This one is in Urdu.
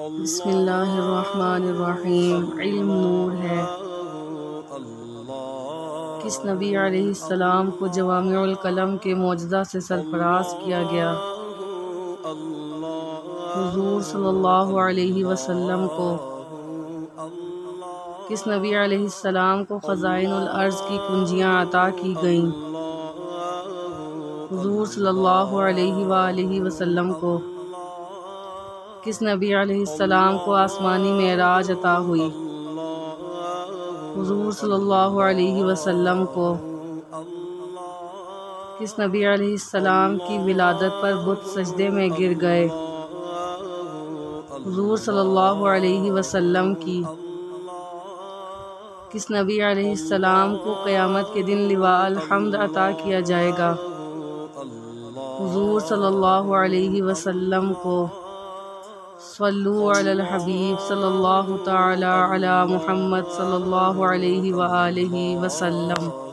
بسم اللہ الرحمن الرحیم۔ علم نور ہے۔ کس نبی علیہ السلام کو جامع الکلم کے معجزہ سے سرفراز کیا گیا؟ حضور صلی اللہ علیہ وسلم کو۔ کس نبی علیہ السلام کو خزائن الارض کی کنجیاں عطا کی گئیں؟ حضور صلی اللہ علیہ وآلہ وسلم کو۔ کس نبی علیہ السلام کو آسمانی معراج عطا ہوئی؟ حضور صلی اللہ علیہ وسلم کو۔ کس نبی علیہ السلام کی ولادت پر بت سجدے میں گر گئے؟ حضور صلی اللہ علیہ وسلم کی۔ کس نبی علیہ السلام کو قیامت کے دن لیواء الحمد عطا کیا جائے گا؟ حضور صلی اللہ علیہ وسلم کو۔ صلو علی الحبیب صلی اللہ تعالی علی محمد صلی اللہ علیہ وآلہ وسلم۔